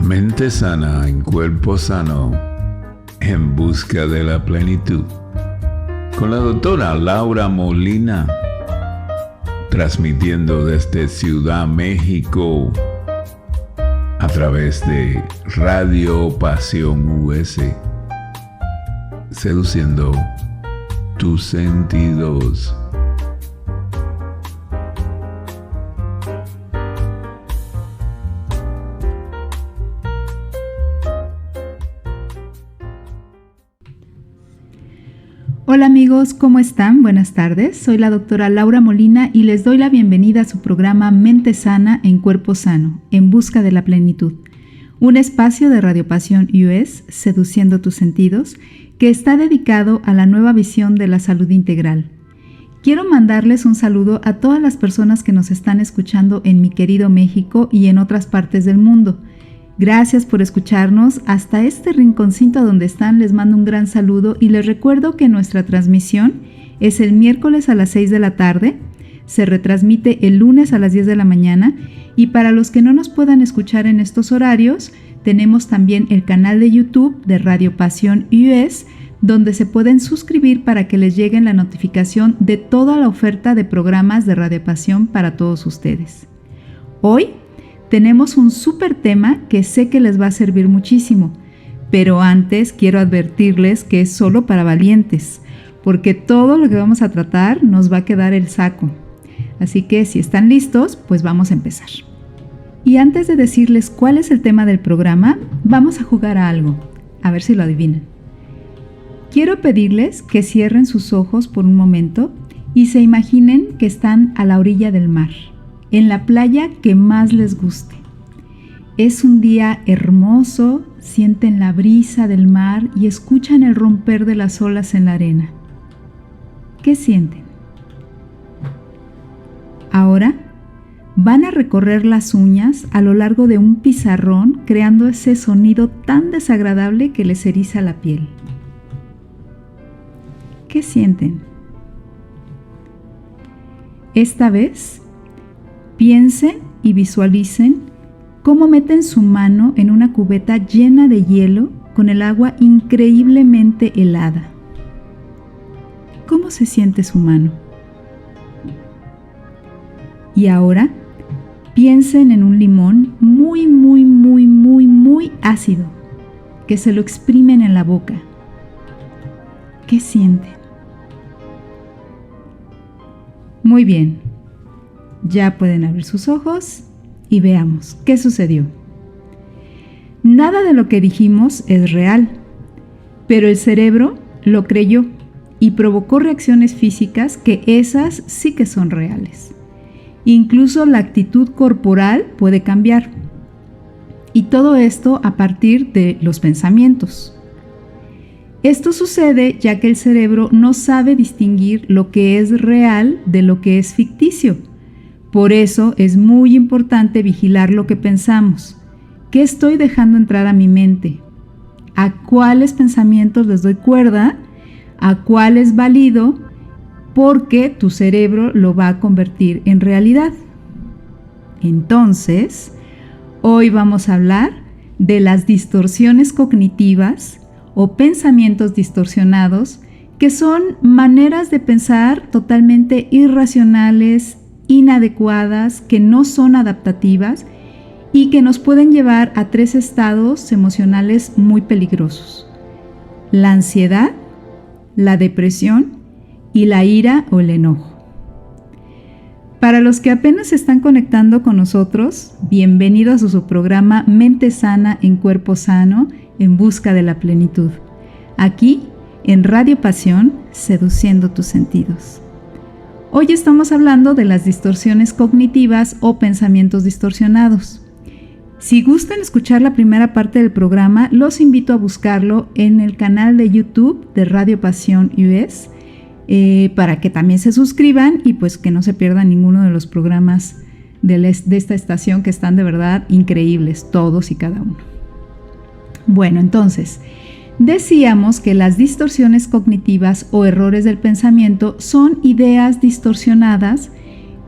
Mente sana en cuerpo sano, en busca de la plenitud. Con la doctora Laura Molina, transmitiendo desde Ciudad México a través de Radio Pasión US, seduciendo tus sentidos. Hola amigos, ¿cómo están? Buenas tardes. Soy la doctora Laura Molina y les doy la bienvenida a su programa Mente Sana en Cuerpo Sano, en busca de la plenitud. Un espacio de Radio Pasión US, seduciendo tus sentidos, que está dedicado a la nueva visión de la salud integral. Quiero mandarles un saludo a todas las personas que nos están escuchando en mi querido México y en otras partes del mundo. Gracias por escucharnos. Hasta este rinconcito donde están les mando un gran saludo y les recuerdo que nuestra transmisión es el miércoles a las 6 de la tarde, se retransmite el lunes a las 10 de la mañana y para los que no nos puedan escuchar en estos horarios, tenemos también el canal de YouTube de Radio Pasión US, donde se pueden suscribir para que les llegue la notificación de toda la oferta de programas de Radio Pasión para todos ustedes. Hoy tenemos un súper tema que sé que les va a servir muchísimo, pero antes quiero advertirles que es solo para valientes, porque todo lo que vamos a tratar nos va a quedar el saco. Así que si están listos, pues vamos a empezar. Y antes de decirles cuál es el tema del programa, vamos a jugar a algo, a ver si lo adivinan. Quiero pedirles que cierren sus ojos por un momento y se imaginen que están a la orilla del mar, en la playa que más les guste. Es un día hermoso, sienten la brisa del mar y escuchan el romper de las olas en la arena. ¿Qué sienten? Ahora van a recorrer las uñas a lo largo de un pizarrón, creando ese sonido tan desagradable que les eriza la piel. ¿Qué sienten? Esta vez, piensen y visualicen cómo meten su mano en una cubeta llena de hielo con el agua increíblemente helada. ¿Cómo se siente su mano? Y ahora, piensen en un limón muy ácido, que se lo exprimen en la boca. ¿Qué sienten? Muy bien. Ya pueden abrir sus ojos y veamos qué sucedió. Nada de lo que dijimos es real, pero el cerebro lo creyó y provocó reacciones físicas que esas sí que son reales. Incluso la actitud corporal puede cambiar. Y todo esto a partir de los pensamientos. Esto sucede ya que el cerebro no sabe distinguir lo que es real de lo que es ficticio. Por eso es muy importante vigilar lo que pensamos. ¿Qué estoy dejando entrar a mi mente? ¿A cuáles pensamientos les doy cuerda? ¿A cuáles valido? Porque tu cerebro lo va a convertir en realidad. Entonces, hoy vamos a hablar de las distorsiones cognitivas o pensamientos distorsionados, que son maneras de pensar totalmente irracionales, inadecuadas, que no son adaptativas y que nos pueden llevar a 3 estados emocionales muy peligrosos: la ansiedad, la depresión y la ira o el enojo. Para los que apenas se están conectando con nosotros, bienvenidos a su programa Mente Sana en Cuerpo Sano, en busca de la plenitud. Aquí, en Radio Pasión, seduciendo tus sentidos. Hoy estamos hablando de las distorsiones cognitivas o pensamientos distorsionados. Si gustan escuchar la primera parte del programa, los invito a buscarlo en el canal de YouTube de Radio Pasión US, para que también se suscriban y pues que no se pierdan ninguno de los programas de esta estación, que están de verdad increíbles, todos y cada uno. Bueno, entonces, decíamos que las distorsiones cognitivas o errores del pensamiento son ideas distorsionadas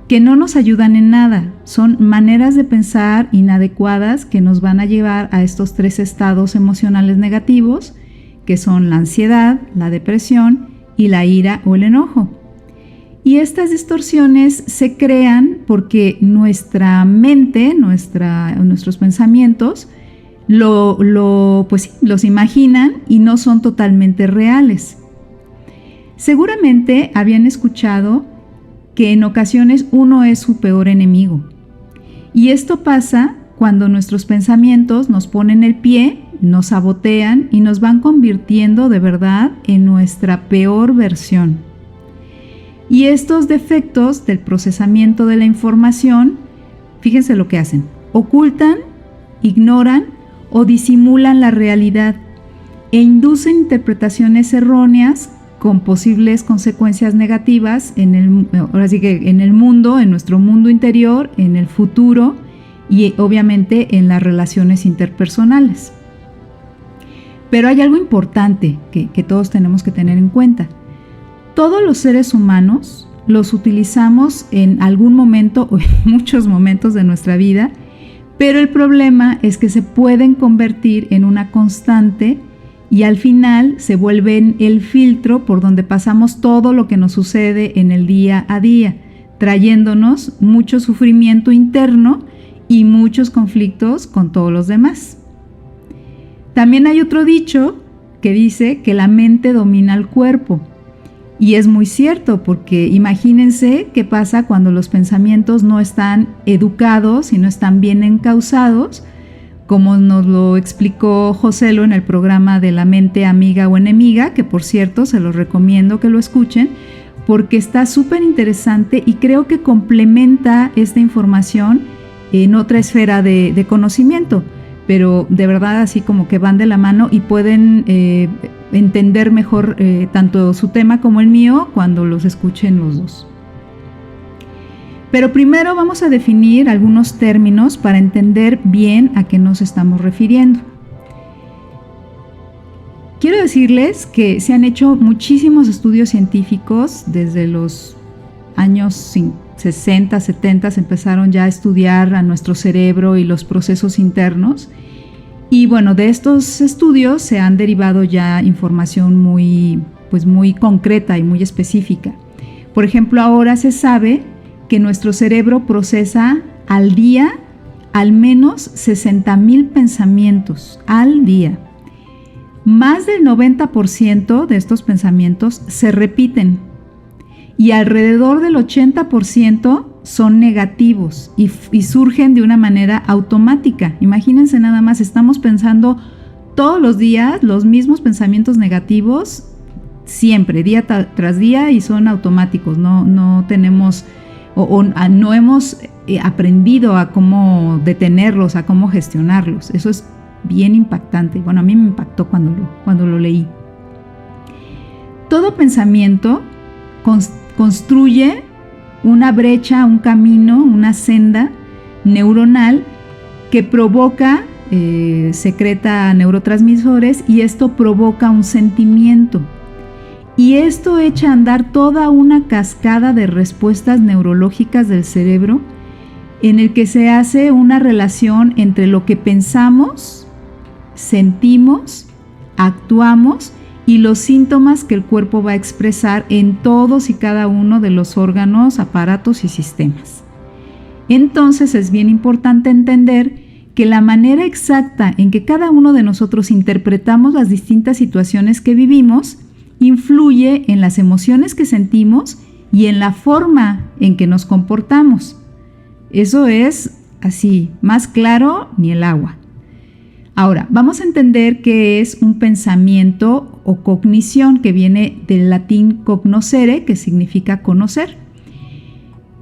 que no nos ayudan en nada. Son maneras de pensar inadecuadas que nos van a llevar a estos 3 estados emocionales negativos, que son la ansiedad, la depresión y la ira o el enojo. Y estas distorsiones se crean porque nuestra mente, nuestros pensamientos, los imaginan y no son totalmente reales. Seguramente habían escuchado que en ocasiones uno es su peor enemigo. Y esto pasa cuando nuestros pensamientos nos ponen el pie, nos sabotean y nos van convirtiendo de verdad en nuestra peor versión. Y estos defectos del procesamiento de la información, fíjense lo que hacen: ocultan, ignoran o disimulan la realidad e inducen interpretaciones erróneas con posibles consecuencias negativas en el mundo, en nuestro mundo interior, en el futuro y obviamente en las relaciones interpersonales. Pero hay algo importante que todos tenemos que tener en cuenta. Todos los seres humanos los utilizamos en algún momento o en muchos momentos de nuestra vida, pero el problema es que se pueden convertir en una constante y al final se vuelven el filtro por donde pasamos todo lo que nos sucede en el día a día, trayéndonos mucho sufrimiento interno y muchos conflictos con todos los demás. También hay otro dicho que dice que la mente domina el cuerpo. Y es muy cierto, porque imagínense qué pasa cuando los pensamientos no están educados y no están bien encausados, como nos lo explicó Joselo en el programa de La mente amiga o enemiga, que por cierto se los recomiendo que lo escuchen, porque está súper interesante y creo que complementa esta información en otra esfera de conocimiento, pero de verdad así como que van de la mano y pueden entender mejor tanto su tema como el mío cuando los escuchen los dos. Pero primero vamos a definir algunos términos para entender bien a qué nos estamos refiriendo. Quiero decirles que se han hecho muchísimos estudios científicos desde los años 60, 70, se empezaron ya a estudiar a nuestro cerebro y los procesos internos. Y bueno, de estos estudios se han derivado ya información muy concreta y muy específica. Por ejemplo, ahora se sabe que nuestro cerebro procesa al día al menos 60,000 pensamientos al día. Más del 90% de estos pensamientos se repiten y alrededor del 80% son negativos y surgen de una manera automática. Imagínense nada más, estamos pensando todos los días los mismos pensamientos negativos siempre, día tras día, y son automáticos, no tenemos no hemos aprendido a cómo detenerlos, a cómo gestionarlos. Eso es bien impactante. Bueno, a mí me impactó cuando lo leí. Todo pensamiento construye una brecha, un camino, una senda neuronal que provoca, secreta neurotransmisores, y esto provoca un sentimiento. Y esto echa a andar toda una cascada de respuestas neurológicas del cerebro en el que se hace una relación entre lo que pensamos, sentimos, actuamos y los síntomas que el cuerpo va a expresar en todos y cada uno de los órganos, aparatos y sistemas. Entonces es bien importante entender que la manera exacta en que cada uno de nosotros interpretamos las distintas situaciones que vivimos influye en las emociones que sentimos y en la forma en que nos comportamos. Eso es así, más claro ni el agua. Ahora, vamos a entender qué es un pensamiento o cognición, que viene del latín cognoscere, que significa conocer.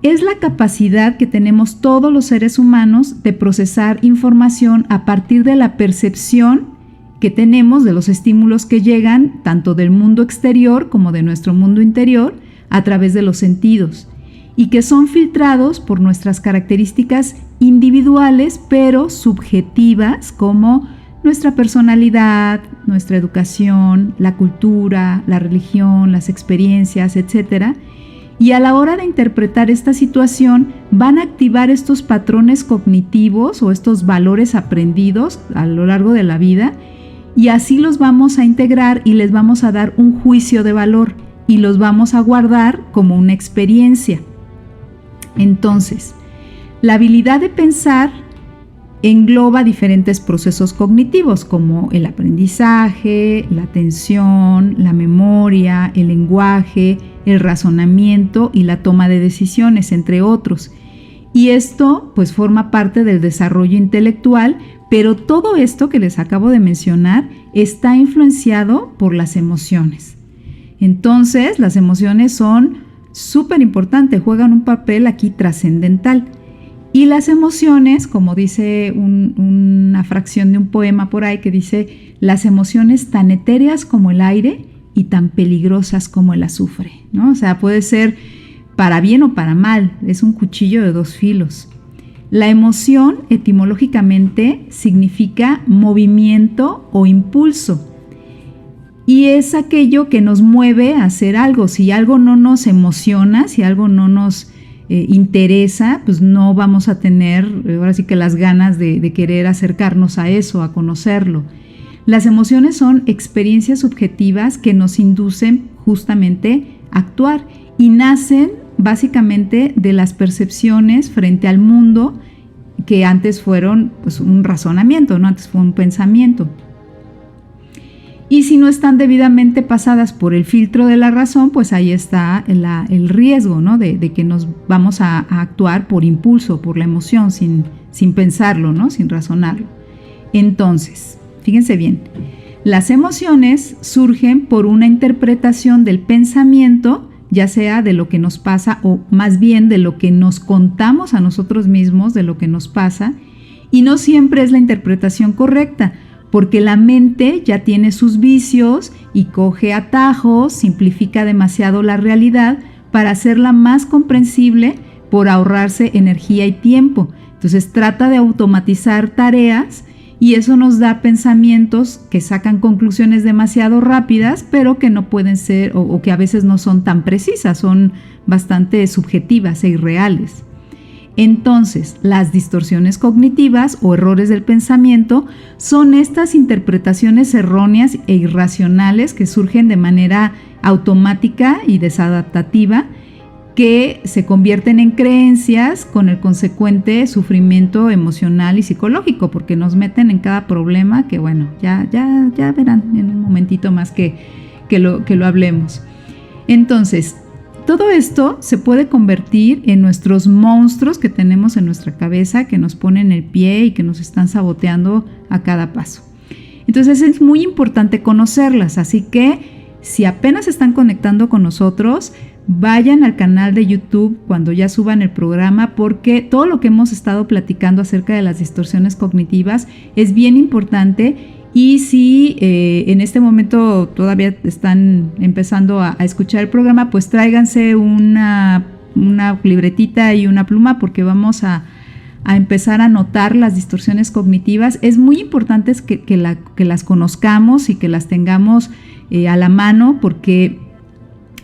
Es la capacidad que tenemos todos los seres humanos de procesar información a partir de la percepción que tenemos de los estímulos que llegan tanto del mundo exterior como de nuestro mundo interior a través de los sentidos, y que son filtrados por nuestras características individuales pero subjetivas, como nuestra personalidad, nuestra educación, la cultura, la religión, las experiencias, etc. Y a la hora de interpretar esta situación, van a activar estos patrones cognitivos o estos valores aprendidos a lo largo de la vida, y así los vamos a integrar y les vamos a dar un juicio de valor y los vamos a guardar como una experiencia. Entonces, la habilidad de pensar engloba diferentes procesos cognitivos como el aprendizaje, la atención, la memoria, el lenguaje, el razonamiento y la toma de decisiones, entre otros. Y esto pues forma parte del desarrollo intelectual, pero todo esto que les acabo de mencionar está influenciado por las emociones. Entonces, las emociones son súper importantes, juegan un papel aquí trascendental. Y las emociones, como dice una fracción de un poema por ahí que dice, las emociones tan etéreas como el aire y tan peligrosas como el azufre, ¿no? O sea, puede ser para bien o para mal, es un cuchillo de dos filos. La emoción etimológicamente significa movimiento o impulso. Y es aquello que nos mueve a hacer algo. Si algo no nos emociona, si algo no nos interesa, pues no vamos a tener, ahora sí que las ganas de querer acercarnos a eso, a conocerlo. Las emociones son experiencias subjetivas que nos inducen justamente a actuar y nacen básicamente de las percepciones frente al mundo que antes fueron pues, un razonamiento, ¿no? Antes fue un pensamiento. Y si no están debidamente pasadas por el filtro de la razón, pues ahí está el riesgo, ¿no? de que nos vamos a actuar por impulso, por la emoción, sin pensarlo, ¿no? Sin razonarlo. Entonces, fíjense bien, las emociones surgen por una interpretación del pensamiento, ya sea de lo que nos pasa o más bien de lo que nos contamos a nosotros mismos de lo que nos pasa, y no siempre es la interpretación correcta, porque la mente ya tiene sus vicios y coge atajos, simplifica demasiado la realidad para hacerla más comprensible por ahorrarse energía y tiempo. Entonces trata de automatizar tareas y eso nos da pensamientos que sacan conclusiones demasiado rápidas, pero que no pueden ser o que a veces no son tan precisas, son bastante subjetivas e irreales. Entonces, las distorsiones cognitivas o errores del pensamiento son estas interpretaciones erróneas e irracionales que surgen de manera automática y desadaptativa, que se convierten en creencias con el consecuente sufrimiento emocional y psicológico, porque nos meten en cada problema que, bueno, ya verán en un momentito más que lo hablemos. Entonces, todo esto se puede convertir en nuestros monstruos que tenemos en nuestra cabeza, que nos ponen el pie y que nos están saboteando a cada paso. Entonces es muy importante conocerlas, así que si apenas están conectando con nosotros, vayan al canal de YouTube cuando ya suban el programa, porque todo lo que hemos estado platicando acerca de las distorsiones cognitivas es bien importante. Y si en este momento todavía están empezando a escuchar el programa, pues tráiganse una libretita y una pluma, porque vamos a empezar a notar las distorsiones cognitivas. Es muy importante que las conozcamos y que las tengamos a la mano, porque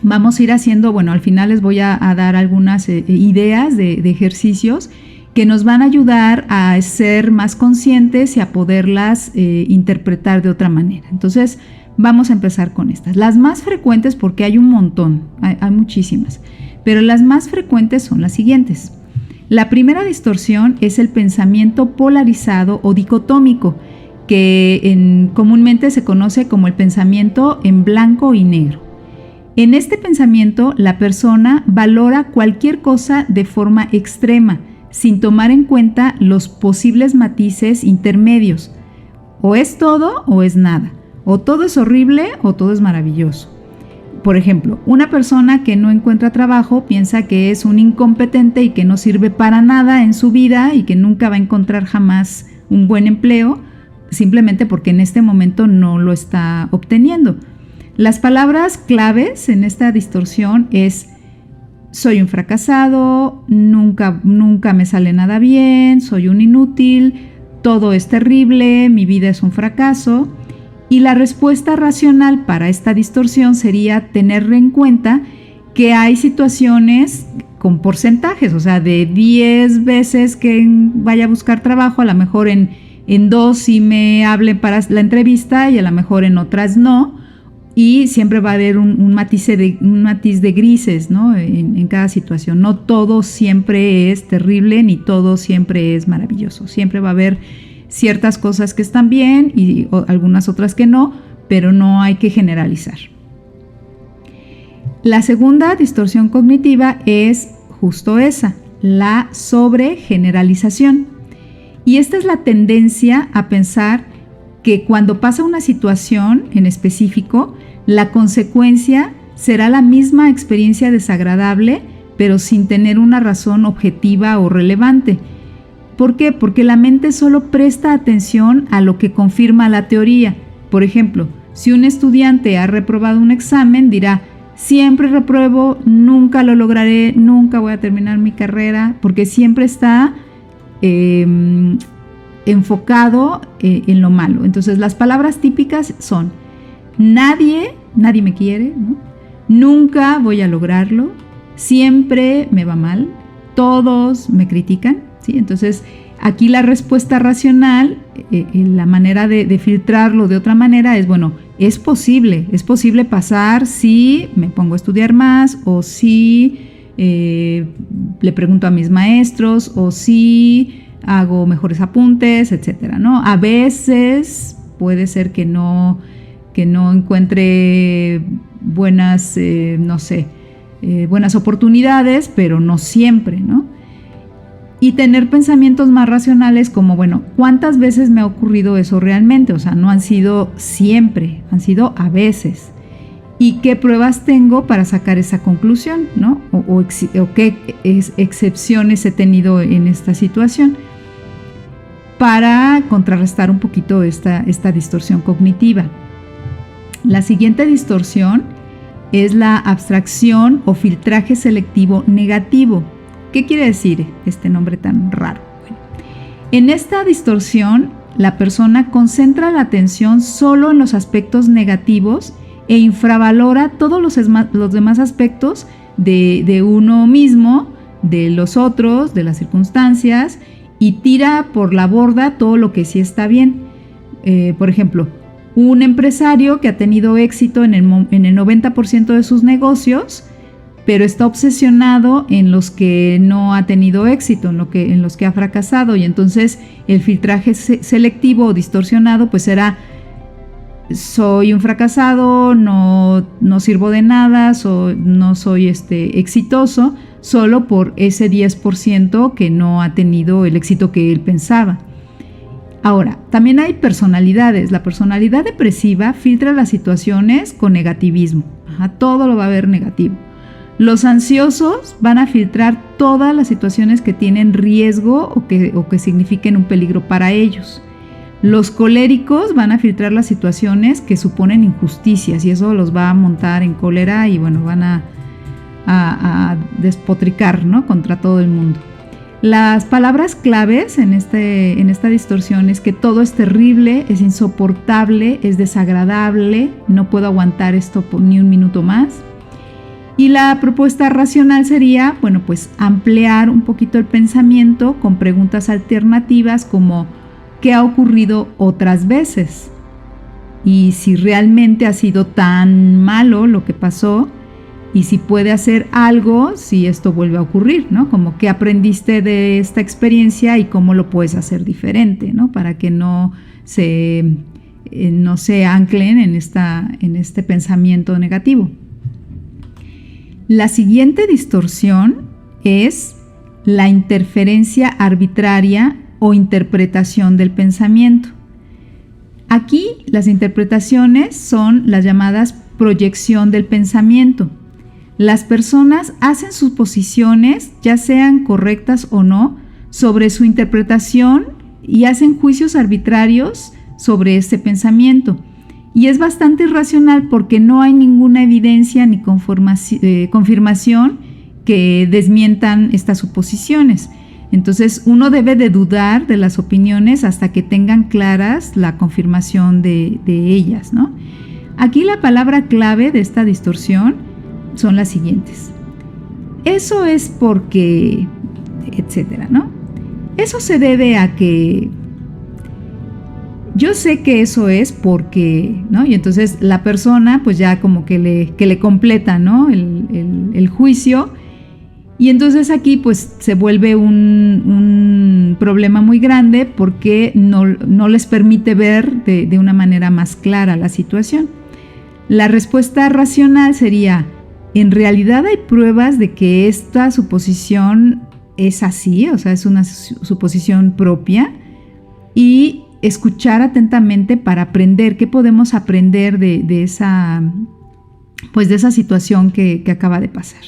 vamos a ir haciendo, bueno, al final les voy a dar algunas ideas de ejercicios que nos van a ayudar a ser más conscientes y a poderlas interpretar de otra manera. Entonces, vamos a empezar con estas. Las más frecuentes, porque hay un montón, hay muchísimas, pero las más frecuentes son las siguientes. La primera distorsión es el pensamiento polarizado o dicotómico, que comúnmente se conoce como el pensamiento en blanco y negro. En este pensamiento, la persona valora cualquier cosa de forma extrema, sin tomar en cuenta los posibles matices intermedios. O es todo o es nada. O todo es horrible o todo es maravilloso. Por ejemplo, una persona que no encuentra trabajo piensa que es un incompetente y que no sirve para nada en su vida y que nunca va a encontrar jamás un buen empleo, simplemente porque en este momento no lo está obteniendo. Las palabras claves en esta distorsión es: soy un fracasado, nunca me sale nada bien, soy un inútil, todo es terrible, mi vida es un fracaso. Y la respuesta racional para esta distorsión sería tener en cuenta que hay situaciones con porcentajes, o sea, de 10 veces que vaya a buscar trabajo, a lo mejor en 2 sí me hable para la entrevista y a lo mejor en otras no, y siempre va a haber un matiz de grises, ¿no? En cada situación. No todo siempre es terrible ni todo siempre es maravilloso. Siempre va a haber ciertas cosas que están bien y algunas otras que no, pero no hay que generalizar. La segunda distorsión cognitiva es justo esa, la sobregeneralización. Y esta es la tendencia a pensar que cuando pasa una situación en específico, la consecuencia será la misma experiencia desagradable, pero sin tener una razón objetiva o relevante. ¿Por qué? Porque la mente solo presta atención a lo que confirma la teoría. Por ejemplo, si un estudiante ha reprobado un examen, dirá: siempre repruebo, nunca lo lograré, nunca voy a terminar mi carrera, porque siempre está enfocado en lo malo. Entonces, las palabras típicas son: nadie me quiere, ¿no? Nunca voy a lograrlo, siempre me va mal, todos me critican, ¿sí? Entonces, aquí la respuesta racional, la manera de filtrarlo de otra manera es, bueno, es posible pasar si me pongo a estudiar más, o si le pregunto a mis maestros, o si hago mejores apuntes, etcétera, ¿no? A veces puede ser que no encuentre buenas, buenas oportunidades, pero no siempre, ¿no? Y tener pensamientos más racionales como, bueno, ¿cuántas veces me ha ocurrido eso realmente? O sea, no han sido siempre, han sido a veces. ¿Y qué pruebas tengo para sacar esa conclusión, ¿no? O qué excepciones he tenido en esta situación para contrarrestar un poquito esta distorsión cognitiva. La siguiente distorsión es la abstracción o filtraje selectivo negativo. ¿Qué quiere decir este nombre tan raro? Bueno, en esta distorsión, la persona concentra la atención solo en los aspectos negativos e infravalora todos los demás aspectos de uno mismo, de los otros, de las circunstancias, y tira por la borda todo lo que sí está bien. Por ejemplo, un empresario que ha tenido éxito en el 90% de sus negocios, pero está obsesionado en los que no ha tenido éxito, en los que ha fracasado, y entonces el filtraje selectivo o distorsionado pues será: soy un fracasado, no sirvo de nada, no soy exitoso, solo por ese 10% que no ha tenido el éxito que él pensaba. Ahora, también hay personalidades. La personalidad depresiva filtra las situaciones con negativismo. Todo lo va a ver negativo. Los ansiosos van a filtrar todas las situaciones que tienen riesgo o que signifiquen un peligro para ellos. Los coléricos van a filtrar las situaciones que suponen injusticias, y eso los va a montar en cólera y bueno, van a despotricar, ¿no?, contra todo el mundo. Las palabras claves en esta distorsión es que todo es terrible, es insoportable, es desagradable, no puedo aguantar esto por ni un minuto más. Y la propuesta racional sería, bueno, pues ampliar un poquito el pensamiento con preguntas alternativas como: ¿qué ha ocurrido otras veces? Y si realmente ha sido tan malo lo que pasó, y si puede hacer algo si esto vuelve a ocurrir, ¿no? Como qué aprendiste de esta experiencia y cómo lo puedes hacer diferente, ¿no? Para que no se anclen en este pensamiento negativo. La siguiente distorsión es la interferencia arbitraria o interpretación del pensamiento. Aquí las interpretaciones son las llamadas proyección del pensamiento. Las personas hacen suposiciones, ya sean correctas o no, sobre su interpretación y hacen juicios arbitrarios sobre este pensamiento. Y es bastante irracional porque no hay ninguna evidencia ni confirmación que desmientan estas suposiciones. Entonces uno debe de dudar de las opiniones hasta que tengan claras la confirmación de ellas, ¿no? Aquí la palabra clave de esta distorsión son las siguientes. Eso es porque, etcétera, ¿no? Eso se debe a que yo sé que eso es porque, ¿no? Y entonces la persona pues ya como que le completa, ¿no? el juicio. Y entonces aquí pues se vuelve un problema muy grande porque no les permite ver de una manera más clara la situación. La respuesta racional sería: en realidad hay pruebas de que esta suposición es así, o sea, es una suposición propia, y escuchar atentamente para aprender qué podemos aprender de esa situación que acaba de pasar.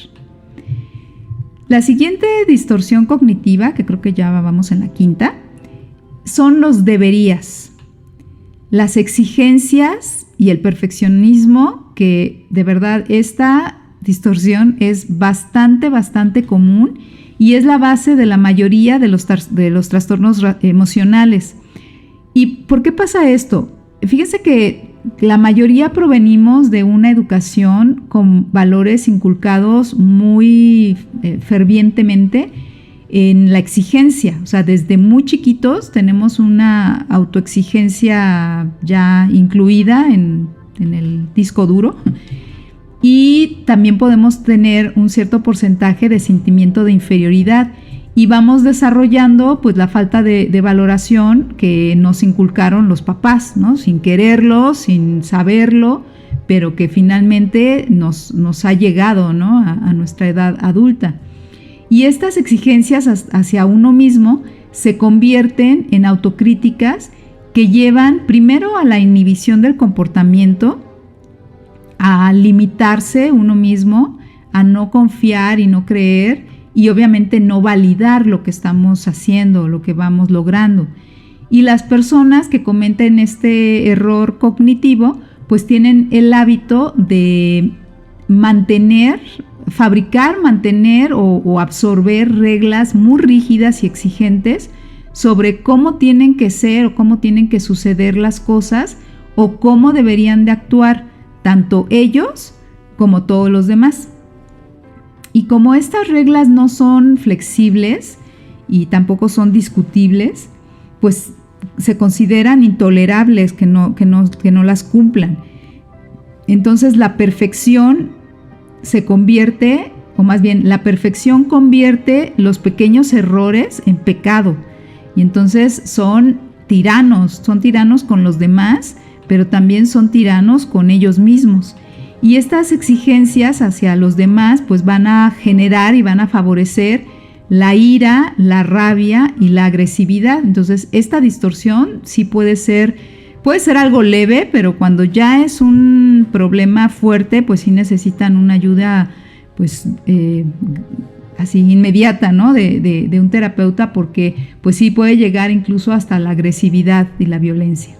La siguiente distorsión cognitiva, que creo que ya vamos en la quinta, son los deberías, las exigencias y el perfeccionismo, que de verdad esta distorsión es bastante común y es la base de la mayoría de los trastornos emocionales. ¿Y por qué pasa esto? Fíjense que la mayoría provenimos de una educación con valores inculcados muy fervientemente en la exigencia. O sea, desde muy chiquitos tenemos una autoexigencia ya incluida en el disco duro. Y también podemos tener un cierto porcentaje de sentimiento de inferioridad y vamos desarrollando pues la falta de valoración que nos inculcaron los papás, ¿no? Sin quererlo, sin saberlo, pero que finalmente nos ha llegado, ¿no? a nuestra edad adulta. Y estas exigencias hacia uno mismo se convierten en autocríticas que llevan primero a la inhibición del comportamiento, a limitarse uno mismo, a no confiar y no creer, y obviamente no validar lo que estamos haciendo, lo que vamos logrando. Y las personas que cometen este error cognitivo, pues tienen el hábito de fabricar, mantener o absorber reglas muy rígidas y exigentes sobre cómo tienen que ser o cómo tienen que suceder las cosas o cómo deberían de actuar tanto ellos como todos los demás. Y como estas reglas no son flexibles y tampoco son discutibles, pues se consideran intolerables que no las cumplan. Entonces la perfección se convierte, o más bien la perfección convierte los pequeños errores en pecado. Y entonces son tiranos con los demás, pero también son tiranos con ellos mismos. Y estas exigencias hacia los demás pues van a generar y van a favorecer la ira, la rabia y la agresividad. Entonces esta distorsión sí puede ser algo leve, pero cuando ya es un problema fuerte, pues sí necesitan una ayuda pues así inmediata, ¿no? de un terapeuta, porque pues sí puede llegar incluso hasta la agresividad y la violencia.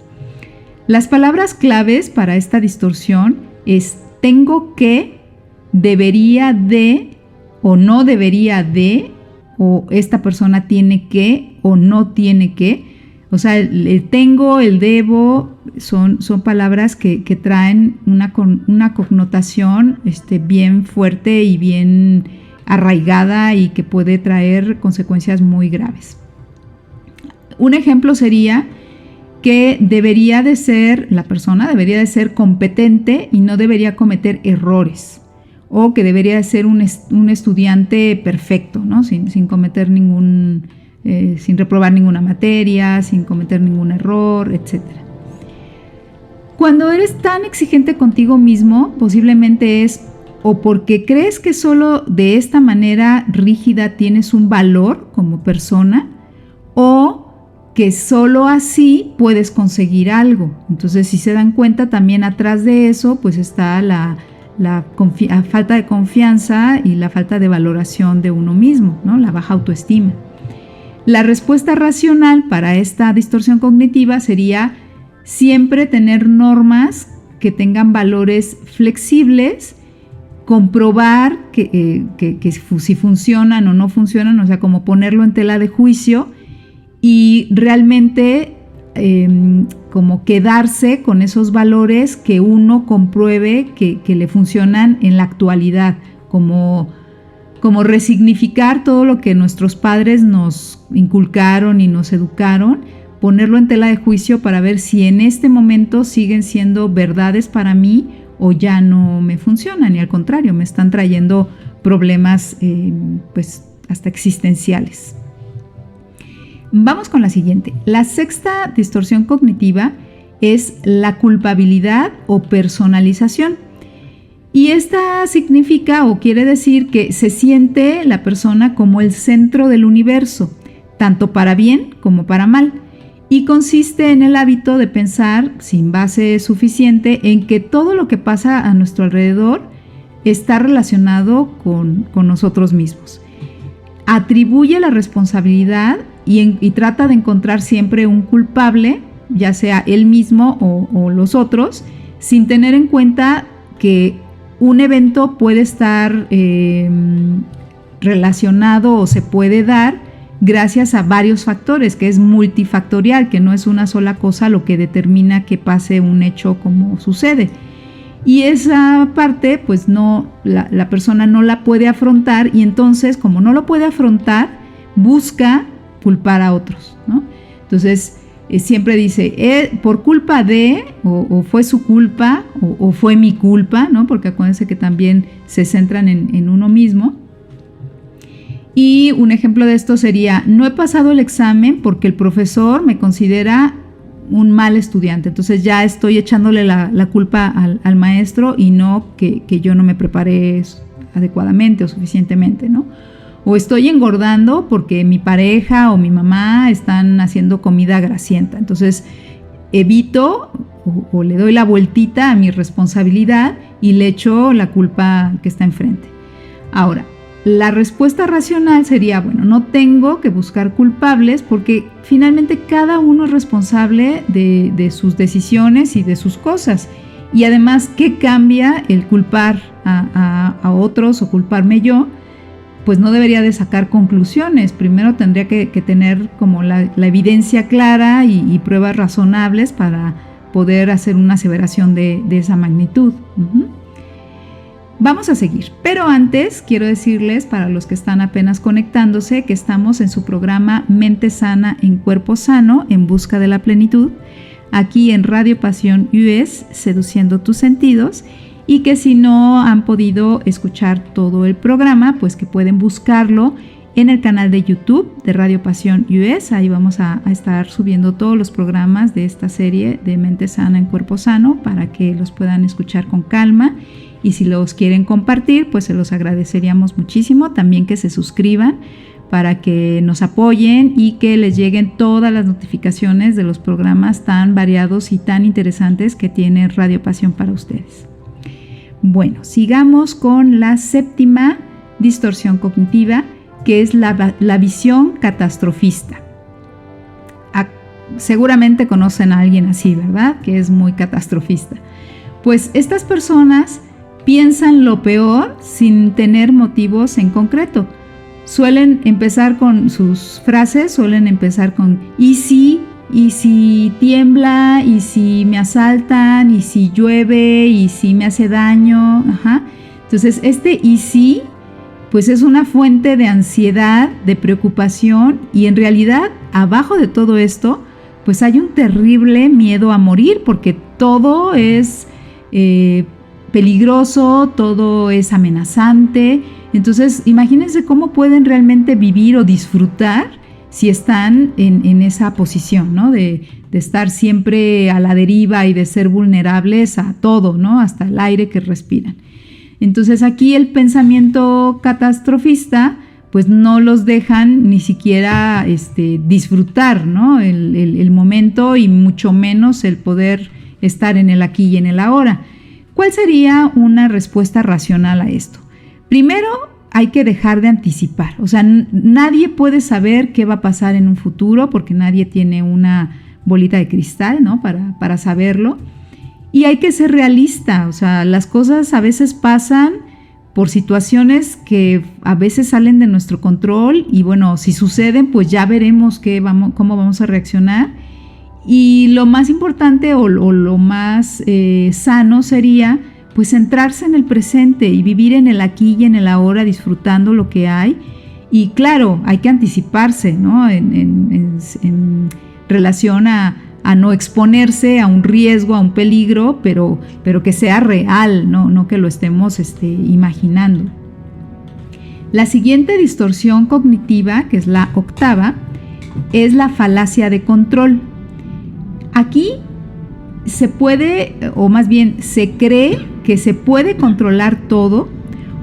Las palabras claves para esta distorsión es tengo que, debería de o no debería de, o esta persona tiene que o no tiene que. O sea, el tengo, el debo, son palabras que traen una connotación bien fuerte y bien arraigada y que puede traer consecuencias muy graves. Un ejemplo sería que la persona debería de ser competente y no debería cometer errores, o que debería de ser un estudiante perfecto, ¿no? sin cometer sin reprobar ninguna materia, sin cometer ningún error, etc. Cuando eres tan exigente contigo mismo, posiblemente es o porque crees que solo de esta manera rígida tienes un valor como persona, o que solo así puedes conseguir algo. Entonces, si se dan cuenta, también atrás de eso pues está la falta de confianza y la falta de valoración de uno mismo, ¿no? La baja autoestima. La respuesta racional para esta distorsión cognitiva sería siempre tener normas que tengan valores flexibles, comprobar que si funcionan o no funcionan, o sea, como ponerlo en tela de juicio y realmente como quedarse con esos valores que uno compruebe que le funcionan en la actualidad, como resignificar todo lo que nuestros padres nos inculcaron y nos educaron, ponerlo en tela de juicio para ver si en este momento siguen siendo verdades para mí o ya no me funcionan y al contrario me están trayendo problemas pues hasta existenciales. Vamos con la siguiente. La sexta distorsión cognitiva es la culpabilidad o personalización. Y esta significa o quiere decir que se siente la persona como el centro del universo, tanto para bien como para mal. Y consiste en el hábito de pensar, sin base suficiente, en que todo lo que pasa a nuestro alrededor está relacionado con nosotros mismos. Atribuye la responsabilidad y trata de encontrar siempre un culpable, ya sea él mismo o los otros, sin tener en cuenta que un evento puede estar relacionado o se puede dar gracias a varios factores, que es multifactorial, que no es una sola cosa lo que determina que pase un hecho como sucede. Y esa parte, pues no, la persona no la puede afrontar y entonces, como no lo puede afrontar, busca culpar a otros, ¿no? Entonces, siempre dice, por culpa de, o fue su culpa, o fue mi culpa, ¿no? Porque acuérdense que también se centran en uno mismo. Y un ejemplo de esto sería, no he pasado el examen porque el profesor me considera un mal estudiante, entonces ya estoy echándole la culpa al maestro y no que yo no me preparé adecuadamente o suficientemente, ¿no? O estoy engordando porque mi pareja o mi mamá están haciendo comida grasienta, entonces evito o le doy la vueltita a mi responsabilidad y le echo la culpa al que está enfrente. Ahora, la respuesta racional sería, bueno, no tengo que buscar culpables porque finalmente cada uno es responsable de sus decisiones y de sus cosas. Y además, ¿qué cambia el culpar a otros o culparme yo? Pues no debería de sacar conclusiones. Primero tendría que tener como la evidencia clara y pruebas razonables para poder hacer una aseveración de esa magnitud. Vamos a seguir, pero antes quiero decirles, para los que están apenas conectándose, que estamos en su programa Mente Sana en Cuerpo Sano, en busca de la plenitud, aquí en Radio Pasión US, seduciendo tus sentidos, y que si no han podido escuchar todo el programa, pues que pueden buscarlo en el canal de YouTube de Radio Pasión US. Ahí vamos a estar subiendo todos los programas de esta serie de Mente Sana en Cuerpo Sano para que los puedan escuchar con calma. Y si los quieren compartir, pues se los agradeceríamos muchísimo. También que se suscriban para que nos apoyen y que les lleguen todas las notificaciones de los programas tan variados y tan interesantes que tiene Radio Pasión para ustedes. Bueno, sigamos con la séptima distorsión cognitiva, que es la visión catastrofista. Seguramente conocen a alguien así, ¿verdad? Que es muy catastrofista. Pues estas personas piensan lo peor sin tener motivos en concreto. Suelen empezar con sus frases, suelen empezar con ¿y si tiembla? ¿Y si me asaltan? ¿Y si llueve? ¿Y si me hace daño? Entonces ¿y si? Pues es una fuente de ansiedad, de preocupación y en realidad abajo de todo esto pues hay un terrible miedo a morir porque todo es peligroso, todo es amenazante. Entonces, imagínense cómo pueden realmente vivir o disfrutar si están en esa posición, ¿no? De estar siempre a la deriva y de ser vulnerables a todo, ¿no? Hasta el aire que respiran. Entonces, aquí el pensamiento catastrofista, pues no los dejan ni siquiera disfrutar, ¿no? El momento y mucho menos el poder estar en el aquí y en el ahora. ¿Cuál sería una respuesta racional a esto? Primero, hay que dejar de anticipar. O sea, nadie puede saber qué va a pasar en un futuro porque nadie tiene una bolita de cristal, ¿no? Para saberlo. Y hay que ser realista. O sea, las cosas a veces pasan por situaciones que a veces salen de nuestro control y bueno, si suceden, pues ya veremos cómo vamos a reaccionar. Y lo más importante o lo más sano sería pues centrarse en el presente y vivir en el aquí y en el ahora, disfrutando lo que hay. Y claro, hay que anticiparse, ¿no? En relación a no exponerse a un riesgo, a un peligro, pero que sea real, no que lo estemos imaginando. La siguiente distorsión cognitiva, que es la octava, es la falacia de control. Aquí se puede, o más bien se cree que se puede controlar todo,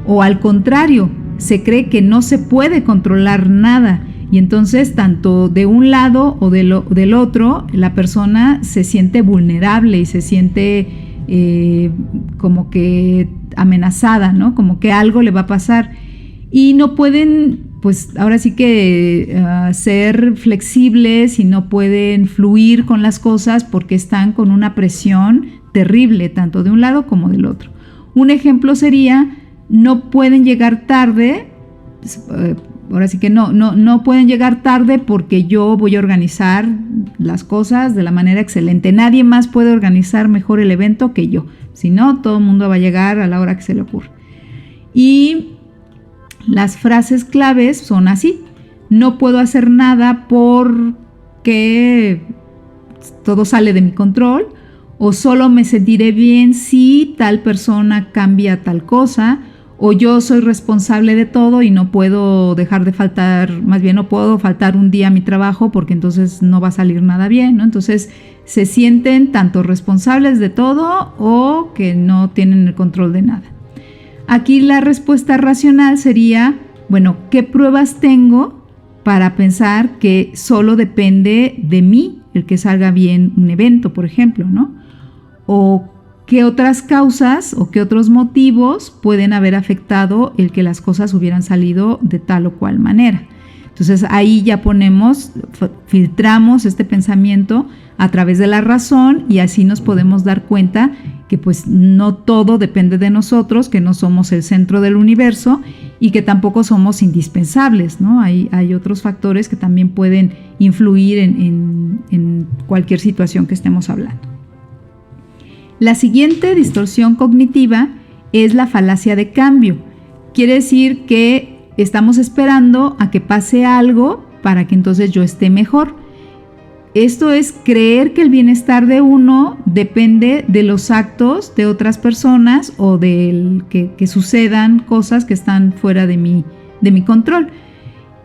o al contrario, se cree que no se puede controlar nada. Y entonces, tanto de un lado o del otro, la persona se siente vulnerable y se siente como que amenazada, ¿no? Como que algo le va a pasar. Y no pueden, pues ahora sí que ser flexibles y no pueden fluir con las cosas porque están con una presión terrible, tanto de un lado como del otro. Un ejemplo sería, no pueden llegar tarde, ahora sí que no pueden llegar tarde porque yo voy a organizar las cosas de la manera excelente. Nadie más puede organizar mejor el evento que yo. Si no, todo el mundo va a llegar a la hora que se le ocurra. Y las frases claves son así: no puedo hacer nada porque todo sale de mi control, o solo me sentiré bien si tal persona cambia tal cosa, o yo soy responsable de todo y no puedo dejar de faltar, más bien no puedo faltar un día a mi trabajo porque entonces no va a salir nada bien, ¿no? Entonces se sienten tanto responsables de todo o que no tienen el control de nada. Aquí la respuesta racional sería, bueno, ¿qué pruebas tengo para pensar que solo depende de mí el que salga bien un evento, por ejemplo, ¿no? O qué otras causas o qué otros motivos pueden haber afectado el que las cosas hubieran salido de tal o cual manera. Entonces ahí ya filtramos este pensamiento a través de la razón y así nos podemos dar cuenta que pues no todo depende de nosotros, que no somos el centro del universo y que tampoco somos indispensables, ¿no? Hay otros factores que también pueden influir en cualquier situación que estemos hablando. La siguiente distorsión cognitiva es la falacia de cambio. Quiere decir que estamos esperando a que pase algo para que entonces yo esté mejor. Esto es creer que el bienestar de uno depende de los actos de otras personas o de que sucedan cosas que están fuera de mi control.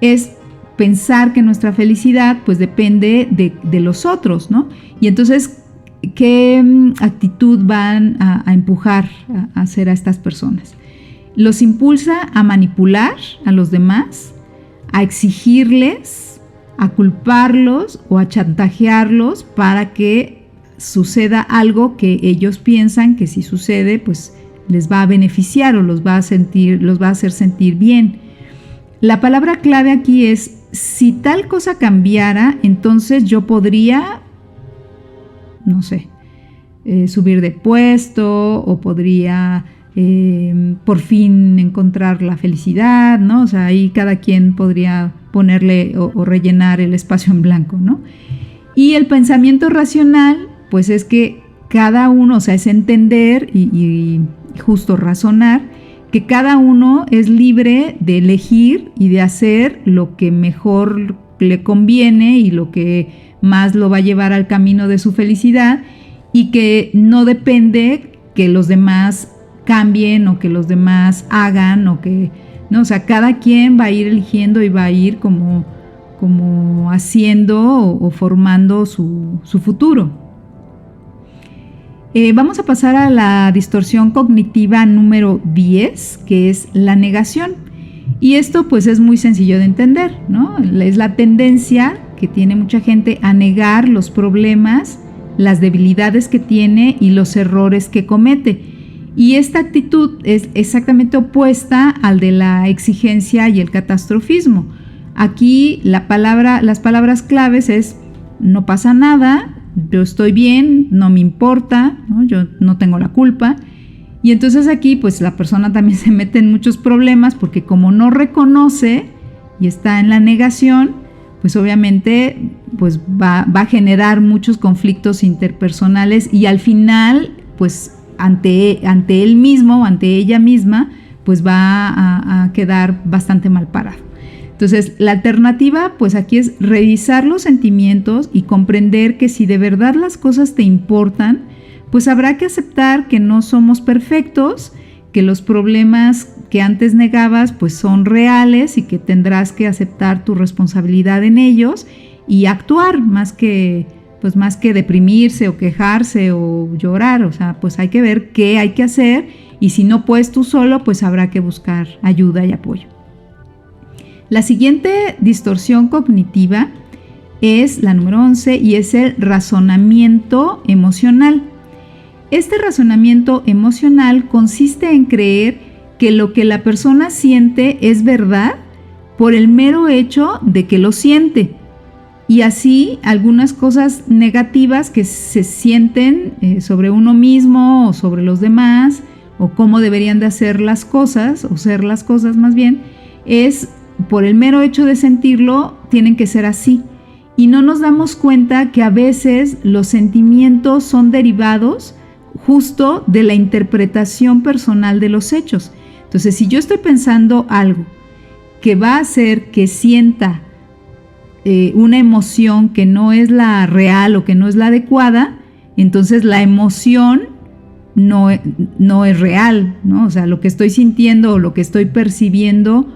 Es pensar que nuestra felicidad pues depende de los otros, ¿no? Y entonces, ¿qué actitud van a empujar a hacer a estas personas? Los impulsa a manipular a los demás, a exigirles, a culparlos o a chantajearlos para que suceda algo que ellos piensan que si sucede pues les va a beneficiar o los va a hacer sentir bien. La palabra clave aquí es: si tal cosa cambiara, entonces yo podría, no sé, subir de puesto o podría por fin encontrar la felicidad, ¿no? O sea, ahí cada quien podría ponerle o rellenar el espacio en blanco, ¿no? Y el pensamiento racional, pues es que cada uno, o sea, es entender y justo razonar que cada uno es libre de elegir y de hacer lo que mejor le conviene y lo que más lo va a llevar al camino de su felicidad, y que no depende que los demás cambien o que los demás hagan o que, no, o sea, cada quien va a ir eligiendo y va a ir como haciendo o formando su futuro. Vamos a pasar a la distorsión cognitiva número 10, que es la negación. Y esto pues es muy sencillo de entender, ¿no? Es la tendencia que tiene mucha gente a negar los problemas, las debilidades que tiene y los errores que comete. Y esta actitud es exactamente opuesta al de la exigencia y el catastrofismo. Aquí las palabras claves es: no pasa nada, yo estoy bien, no me importa, ¿no? Yo no tengo la culpa. Y entonces aquí pues la persona también se mete en muchos problemas porque como no reconoce y está en la negación, pues obviamente pues va a generar muchos conflictos interpersonales y al final, pues ante él mismo o ante ella misma, pues va a quedar bastante mal parado. Entonces, la alternativa, pues aquí es revisar los sentimientos y comprender que si de verdad las cosas te importan, pues habrá que aceptar que no somos perfectos, que los problemas que antes negabas pues son reales y que tendrás que aceptar tu responsabilidad en ellos y actuar más que deprimirse o quejarse o llorar. O sea, pues hay que ver qué hay que hacer y si no puedes tú solo, pues habrá que buscar ayuda y apoyo. La siguiente distorsión cognitiva es la número 11 y es el razonamiento emocional. Este razonamiento emocional consiste en creer que lo que la persona siente es verdad por el mero hecho de que lo siente. Y así algunas cosas negativas que se sienten sobre uno mismo o sobre los demás o cómo deberían de hacer las cosas o ser las cosas más bien, es por el mero hecho de sentirlo, tienen que ser así. Y no nos damos cuenta que a veces los sentimientos son derivados justo de la interpretación personal de los hechos. Entonces, si yo estoy pensando algo que va a hacer que sienta una emoción que no es la real o que no es la adecuada, entonces la emoción no es real, ¿no? O sea, lo que estoy sintiendo o lo que estoy percibiendo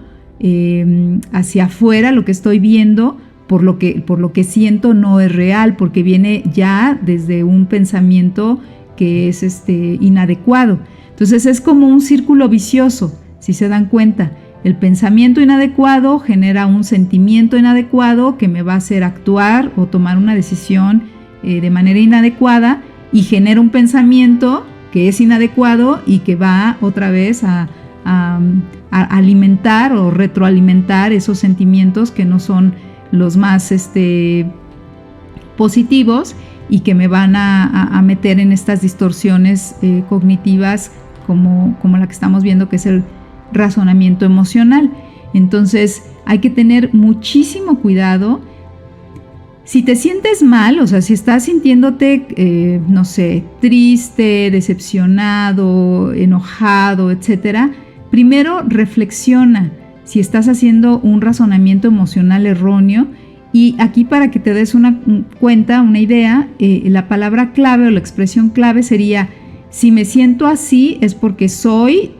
hacia afuera, lo que estoy viendo, por lo que siento no es real, porque viene ya desde un pensamiento que es inadecuado. Entonces es como un círculo vicioso, si se dan cuenta. El pensamiento inadecuado genera un sentimiento inadecuado que me va a hacer actuar o tomar una decisión de manera inadecuada y genera un pensamiento que es inadecuado y que va otra vez a alimentar o retroalimentar esos sentimientos que no son los más positivos y que me van a meter en estas distorsiones cognitivas como la que estamos viendo, que es el razonamiento emocional. Entonces hay que tener muchísimo cuidado. Si te sientes mal, o sea, si estás sintiéndote, no sé, triste, decepcionado, enojado, etcétera, primero reflexiona si estás haciendo un razonamiento emocional erróneo. Y aquí, para que te des una idea, la palabra clave o la expresión clave sería: si me siento así es porque soy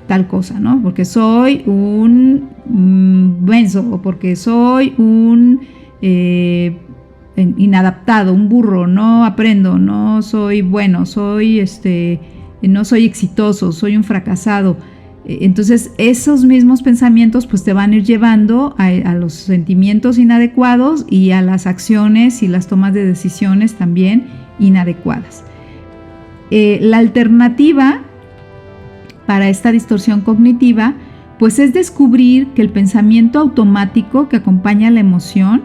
tal cosa, ¿no? Porque soy un menso o porque soy un inadaptado, un burro, no aprendo, no soy bueno, no soy exitoso, soy un fracasado. Entonces esos mismos pensamientos pues te van a ir llevando a los sentimientos inadecuados y a las acciones y las tomas de decisiones también inadecuadas. La alternativa para esta distorsión cognitiva pues es descubrir que el pensamiento automático que acompaña a la emoción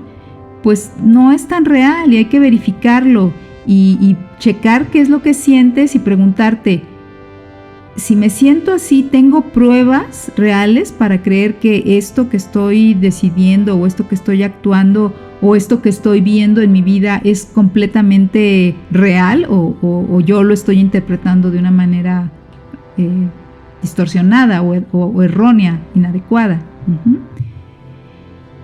pues no es tan real y hay que verificarlo y checar qué es lo que sientes y preguntarte: si me siento así, ¿tengo pruebas reales para creer que esto que estoy decidiendo o esto que estoy actuando o esto que estoy viendo en mi vida es completamente real o yo lo estoy interpretando de una manera distorsionada o errónea, inadecuada?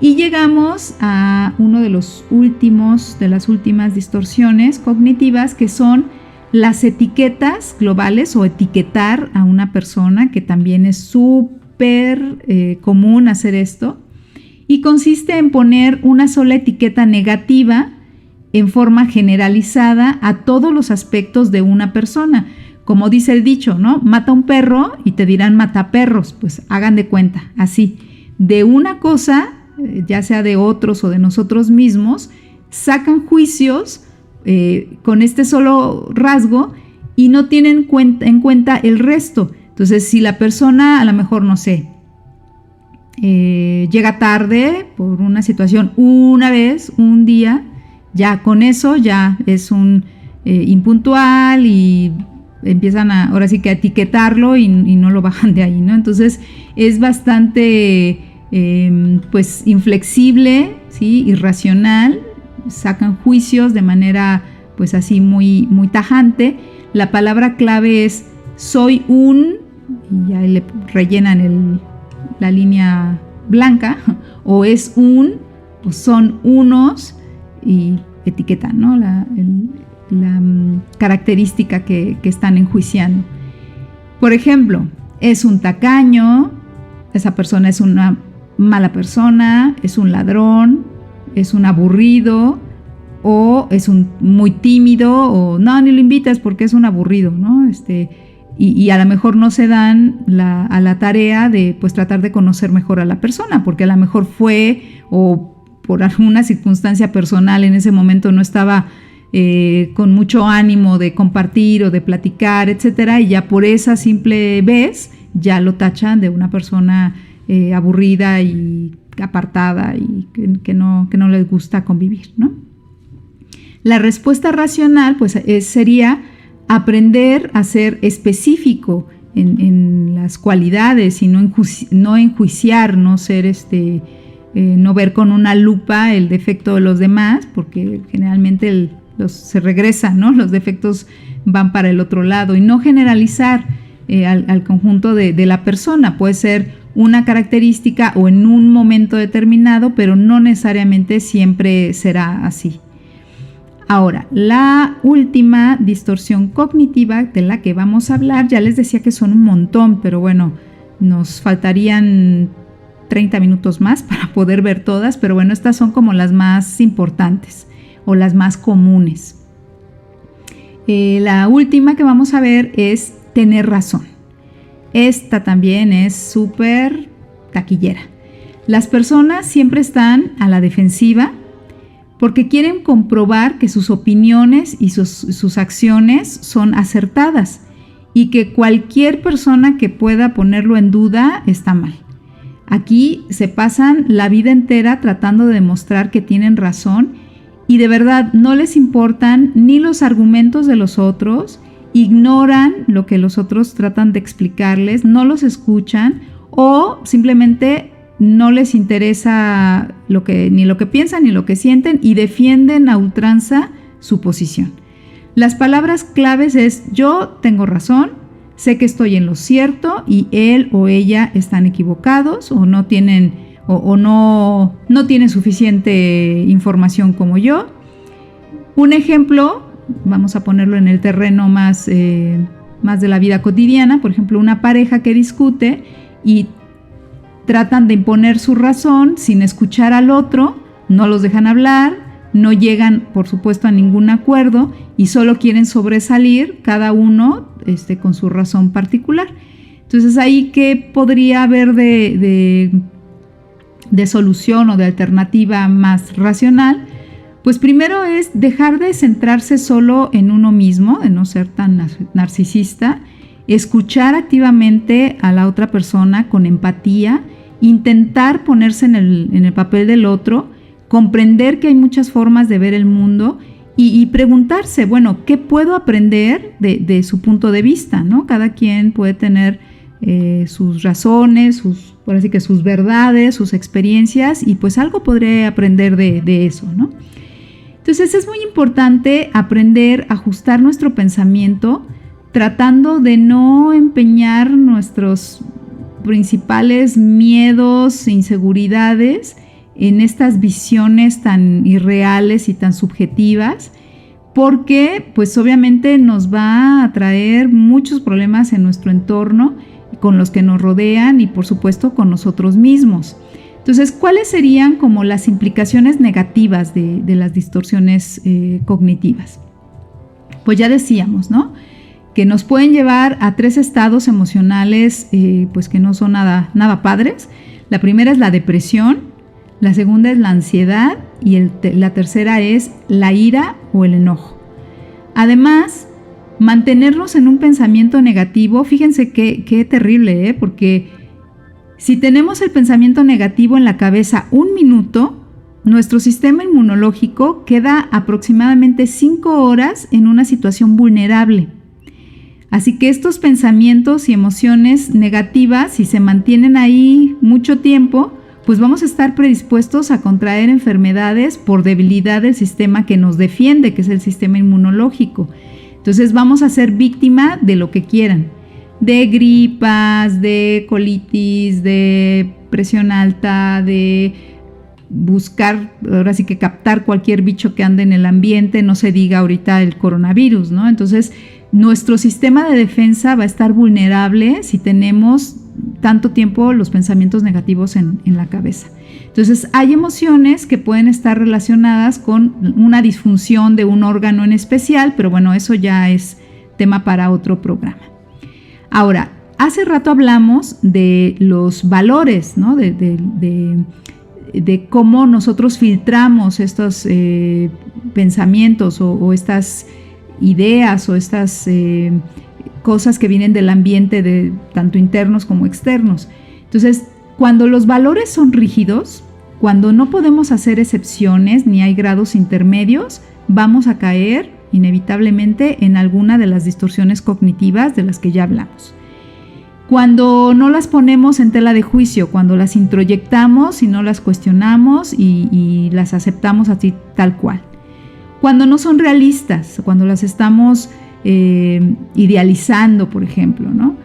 Y llegamos a uno de las últimas distorsiones cognitivas, que son las etiquetas globales o etiquetar a una persona, que también es súper común hacer esto, y consiste en poner una sola etiqueta negativa en forma generalizada a todos los aspectos de una persona. Como dice el dicho, ¿no? Mata un perro y te dirán mataperros. Pues hagan de cuenta, así. De una cosa, ya sea de otros o de nosotros mismos, sacan juicios con este solo rasgo y no tienen en cuenta el resto. Entonces, si la persona a lo mejor, no sé, llega tarde por una situación una vez, un día, ya con eso ya es un impuntual y empiezan ahora sí que a etiquetarlo y no lo bajan de ahí, ¿no? Entonces es bastante pues inflexible, ¿sí? Irracional sacan juicios de manera pues así muy, muy tajante. La palabra clave es soy un, y ya le rellenan la línea blanca, o es un, o son unos, y etiquetan, ¿no? la característica que están enjuiciando. Por ejemplo, es un tacaño, esa persona es una mala persona, es un ladrón, es un aburrido, o es un muy tímido, o no, ni lo invitas porque es un aburrido, ¿no? Y a lo mejor no se dan a la tarea de pues tratar de conocer mejor a la persona, porque a lo mejor fue, o por alguna circunstancia personal en ese momento no estaba con mucho ánimo de compartir o de platicar, etcétera, y ya por esa simple vez ya lo tachan de una persona aburrida y apartada y que no les gusta convivir, ¿no? La respuesta racional pues sería aprender a ser específico en las cualidades y no enjuiciar, no ser no ver con una lupa el defecto de los demás, porque generalmente se regresa, ¿no? Los defectos van para el otro lado, y no generalizar al conjunto de la persona. Puede ser una característica o en un momento determinado, pero no necesariamente siempre será así. Ahora, la última distorsión cognitiva de la que vamos a hablar, ya les decía que son un montón, pero bueno, nos faltarían 30 minutos más para poder ver todas, pero bueno, estas son como las más importantes o las más comunes. La última que vamos a ver es tener razón. Esta también es súper taquillera. Las personas siempre están a la defensiva porque quieren comprobar que sus opiniones y sus acciones son acertadas, y que cualquier persona que pueda ponerlo en duda está mal. Aquí se pasan la vida entera tratando de demostrar que tienen razón, y de verdad no les importan ni los argumentos de los otros, ignoran lo que los otros tratan de explicarles, no los escuchan, o simplemente no les interesa ni lo que piensan ni lo que sienten, y defienden a ultranza su posición. Las palabras claves es: yo tengo razón, sé que estoy en lo cierto y él o ella están equivocados, o no tienen suficiente información como yo. Un ejemplo, vamos a ponerlo en el terreno más de la vida cotidiana. Por ejemplo, una pareja que discute y tratan de imponer su razón sin escuchar al otro, no los dejan hablar, no llegan, por supuesto, a ningún acuerdo, y solo quieren sobresalir cada uno con su razón particular. Entonces, ahí, ¿qué podría haber de solución o de alternativa más racional? Pues primero es dejar de centrarse solo en uno mismo, de no ser tan narcisista, escuchar activamente a la otra persona con empatía, intentar ponerse en el papel del otro, comprender que hay muchas formas de ver el mundo y preguntarse, bueno, ¿qué puedo aprender de su punto de vista, ¿no? Cada quien puede tener sus razones, por así que sus verdades, sus experiencias, y pues algo podré aprender de eso, ¿no? Entonces es muy importante aprender a ajustar nuestro pensamiento, tratando de no empeñar nuestros principales miedos e inseguridades en estas visiones tan irreales y tan subjetivas, porque pues obviamente nos va a traer muchos problemas en nuestro entorno, con los que nos rodean y por supuesto con nosotros mismos. Entonces, ¿cuáles serían como las implicaciones negativas de las distorsiones cognitivas? Pues ya decíamos, ¿no?, que nos pueden llevar a 3 estados emocionales pues que no son nada padres. La primera es la depresión, la segunda es la ansiedad y la tercera es la ira o el enojo. Además, mantenernos en un pensamiento negativo, fíjense qué terrible, porque si tenemos el pensamiento negativo en la cabeza un minuto, nuestro sistema inmunológico queda aproximadamente 5 horas en una situación vulnerable. Así que estos pensamientos y emociones negativas, si se mantienen ahí mucho tiempo, pues vamos a estar predispuestos a contraer enfermedades por debilidad del sistema que nos defiende, que es el sistema inmunológico. Entonces vamos a ser víctima de lo que quieran, de gripas, de colitis, de presión alta, de buscar, ahora sí que captar cualquier bicho que ande en el ambiente, no se diga ahorita el coronavirus, ¿no? Entonces, nuestro sistema de defensa va a estar vulnerable si tenemos tanto tiempo los pensamientos negativos en la cabeza. Entonces, hay emociones que pueden estar relacionadas con una disfunción de un órgano en especial, pero bueno, eso ya es tema para otro programa. Ahora, hace rato hablamos de los valores, ¿no? De cómo nosotros filtramos estos pensamientos o estas ideas o estas cosas que vienen del ambiente, de tanto internos como externos. Entonces, cuando los valores son rígidos, cuando no podemos hacer excepciones ni hay grados intermedios, vamos a caer inevitablemente en alguna de las distorsiones cognitivas de las que ya hablamos. Cuando no las ponemos en tela de juicio, cuando las introyectamos y no las cuestionamos y las aceptamos así tal cual. Cuando no son realistas, cuando las estamos idealizando, por ejemplo, ¿no?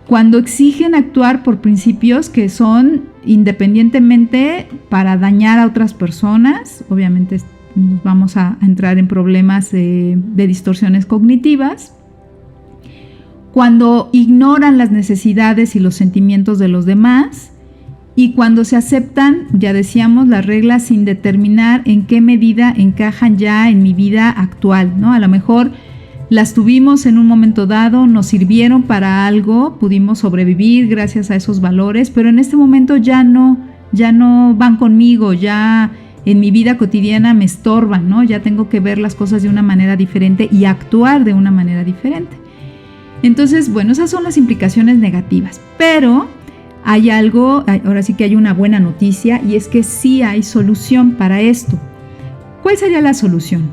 Cuando exigen actuar por principios que son independientemente para dañar a otras personas, obviamente nos vamos a entrar en problemas de distorsiones cognitivas. Cuando ignoran las necesidades y los sentimientos de los demás, y cuando se aceptan, ya decíamos, las reglas sin determinar en qué medida encajan ya en mi vida actual, ¿no? A lo mejor las tuvimos en un momento dado, nos sirvieron para algo, pudimos sobrevivir gracias a esos valores, pero en este momento ya no van conmigo, ya en mi vida cotidiana me estorban, ¿no? Ya tengo que ver las cosas de una manera diferente y actuar de una manera diferente. Entonces, bueno, esas son las implicaciones negativas, pero hay algo, ahora sí que hay una buena noticia, y es que sí hay solución para esto. ¿Cuál sería la solución?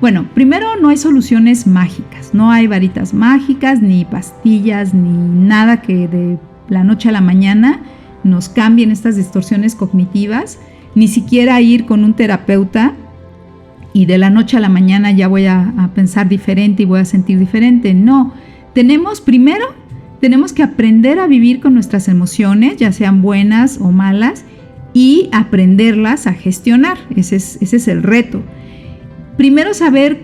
Bueno, primero, no hay soluciones mágicas, no hay varitas mágicas, ni pastillas, ni nada que de la noche a la mañana nos cambien estas distorsiones cognitivas, ni siquiera ir con un terapeuta y de la noche a la mañana ya voy a pensar diferente y voy a sentir diferente. No, tenemos que aprender a vivir con nuestras emociones, ya sean buenas o malas, y aprenderlas a gestionar. Ese es el reto. Primero saber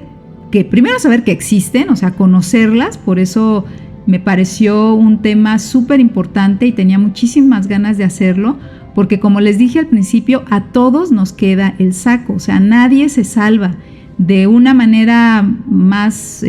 que existen, o sea, conocerlas. Por eso me pareció un tema súper importante y tenía muchísimas ganas de hacerlo, porque como les dije al principio, a todos nos queda el saco, o sea, nadie se salva. De una manera más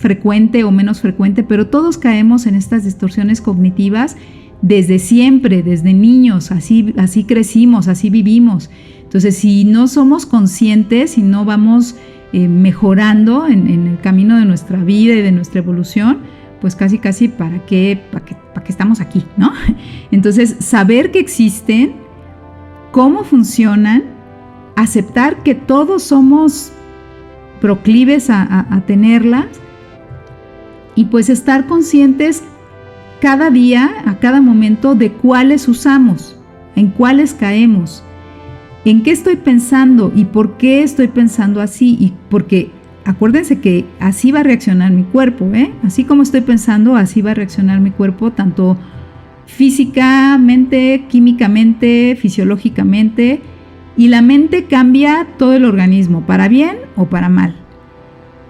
frecuente o menos frecuente, pero todos caemos en estas distorsiones cognitivas desde siempre, desde niños, así crecimos, así vivimos. Entonces, si no somos conscientes, si no vamos mejorando en el camino de nuestra vida y de nuestra evolución, pues casi ¿para qué estamos aquí, ¿no? Entonces, saber que existen, cómo funcionan, aceptar que todos somos proclives a tenerlas, y pues estar conscientes cada día, a cada momento, de cuáles usamos, en cuáles caemos, en qué estoy pensando y por qué estoy pensando así. Y porque acuérdense que así va a reaccionar mi cuerpo, así como estoy pensando, así va a reaccionar mi cuerpo, tanto físicamente, químicamente, fisiológicamente. Y la mente cambia todo el organismo, para bien o para mal.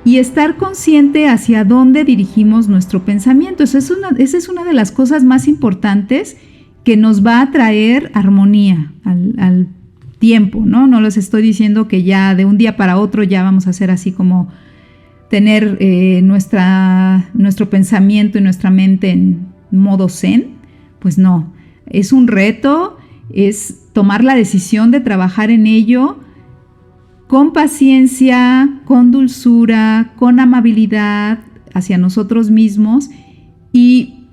Y estar consciente hacia dónde dirigimos nuestro pensamiento. Esa es una de las cosas más importantes que nos va a traer armonía al tiempo, ¿no? No les estoy diciendo que ya de un día para otro ya vamos a hacer así como tener nuestro pensamiento y nuestra mente en modo zen. Pues no, es un reto, es tomar la decisión de trabajar en ello con paciencia, con dulzura, con amabilidad hacia nosotros mismos, y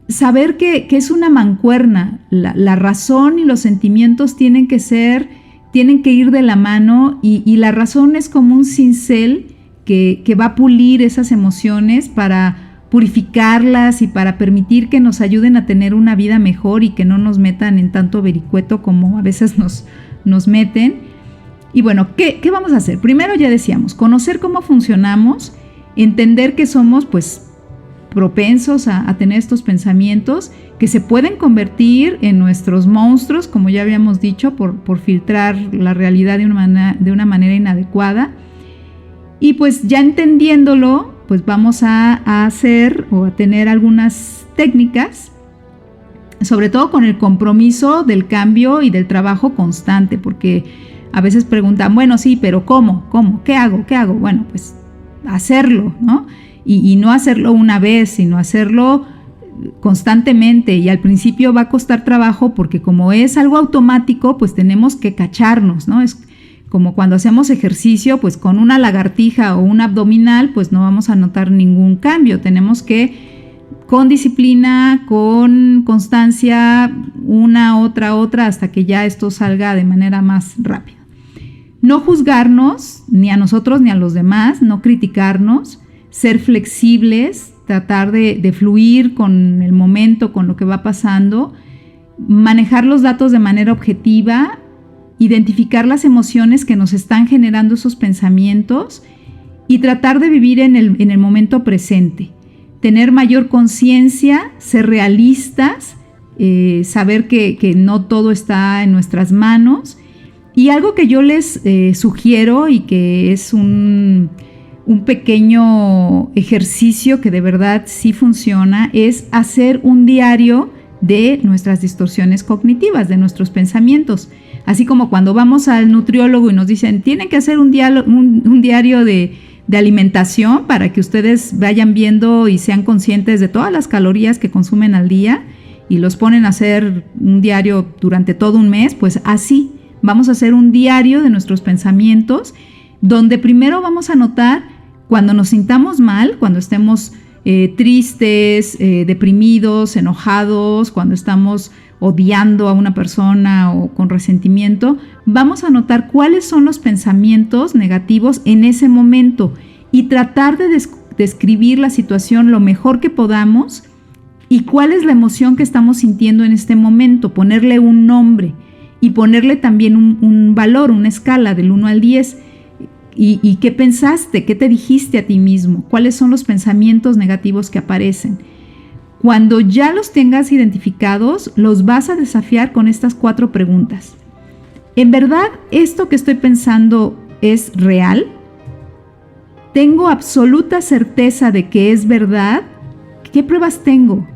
saber que es una mancuerna. La razón y los sentimientos tienen que ir de la mano, y la razón es como un cincel que va a pulir esas emociones para purificarlas y para permitir que nos ayuden a tener una vida mejor y que no nos metan en tanto vericueto como a veces nos meten. Y bueno, ¿qué vamos a hacer? Primero ya decíamos, conocer cómo funcionamos, entender que somos pues propensos a tener estos pensamientos que se pueden convertir en nuestros monstruos, como ya habíamos dicho, por filtrar la realidad de una manera inadecuada. Y pues ya entendiéndolo, pues vamos a hacer o a tener algunas técnicas, sobre todo con el compromiso del cambio y del trabajo constante, porque a veces preguntan, bueno, sí, pero ¿cómo? ¿Qué hago? Bueno, pues hacerlo, ¿no? Y no hacerlo una vez, sino hacerlo constantemente, y al principio va a costar trabajo porque como es algo automático, pues tenemos que cacharnos, ¿no? Es como cuando hacemos ejercicio, pues con una lagartija o un abdominal, pues no vamos a notar ningún cambio. Tenemos que, con disciplina, con constancia, una, otra, hasta que ya esto salga de manera más rápida. No juzgarnos, ni a nosotros ni a los demás, no criticarnos, ser flexibles, tratar de fluir con el momento, con lo que va pasando, manejar los datos de manera objetiva, identificar las emociones que nos están generando esos pensamientos y tratar de vivir en el momento presente, tener mayor conciencia, ser realistas, saber que no todo está en nuestras manos. Y algo que yo les sugiero y que es un pequeño ejercicio que de verdad sí funciona, es hacer un diario de nuestras distorsiones cognitivas, de nuestros pensamientos. Así como cuando vamos al nutriólogo y nos dicen, tienen que hacer un diario de alimentación para que ustedes vayan viendo y sean conscientes de todas las calorías que consumen al día, y los ponen a hacer un diario durante todo un mes, pues así vamos a hacer un diario de nuestros pensamientos, donde primero vamos a anotar cuando nos sintamos mal, cuando estemos tristes, deprimidos, enojados, cuando estamos odiando a una persona o con resentimiento, vamos a notar cuáles son los pensamientos negativos en ese momento y tratar de describir la situación lo mejor que podamos y cuál es la emoción que estamos sintiendo en este momento, ponerle un nombre y ponerle también un valor, una escala del 1 al 10. ¿Y qué pensaste? ¿Qué te dijiste a ti mismo? ¿Cuáles son los pensamientos negativos que aparecen? Cuando ya los tengas identificados, los vas a desafiar con estas 4 preguntas. ¿En verdad esto que estoy pensando es real? ¿Tengo absoluta certeza de que es verdad? ¿Qué pruebas tengo?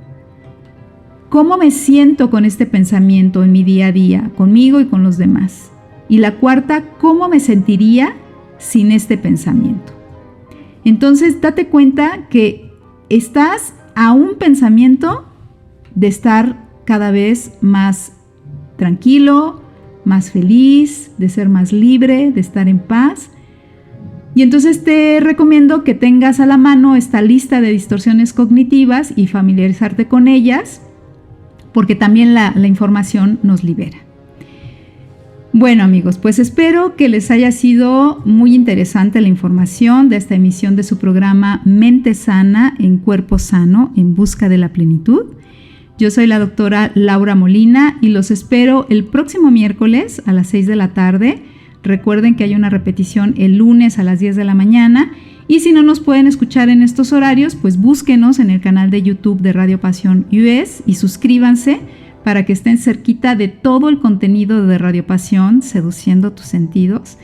¿Cómo me siento con este pensamiento en mi día a día, conmigo y con los demás? Y la 4, ¿cómo me sentiría sin este pensamiento? Entonces, date cuenta que estás a un pensamiento de estar cada vez más tranquilo, más feliz, de ser más libre, de estar en paz. Y entonces te recomiendo que tengas a la mano esta lista de distorsiones cognitivas y familiarizarte con ellas, porque también la información nos libera. Bueno, amigos, pues espero que les haya sido muy interesante la información de esta emisión de su programa Mente Sana en Cuerpo Sano, en busca de la plenitud. Yo soy la doctora Laura Molina y los espero el próximo miércoles a las 6 de la tarde. Recuerden que hay una repetición el lunes a las 10 de la mañana, y si no nos pueden escuchar en estos horarios, pues búsquenos en el canal de YouTube de Radio Pasión US y suscríbanse para que estén cerquita de todo el contenido de Radio Pasión, Seduciendo tus Sentidos.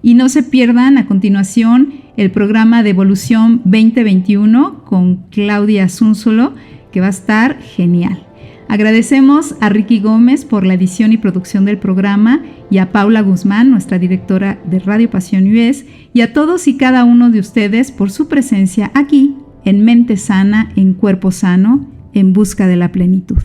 Y no se pierdan a continuación el programa de Evolución 2021 con Claudia Zúnzulo, que va a estar genial. Agradecemos a Ricky Gómez por la edición y producción del programa, y a Paula Guzmán, nuestra directora de Radio Pasión US, y a todos y cada uno de ustedes por su presencia aquí en Mente Sana, en Cuerpo Sano, en busca de la plenitud.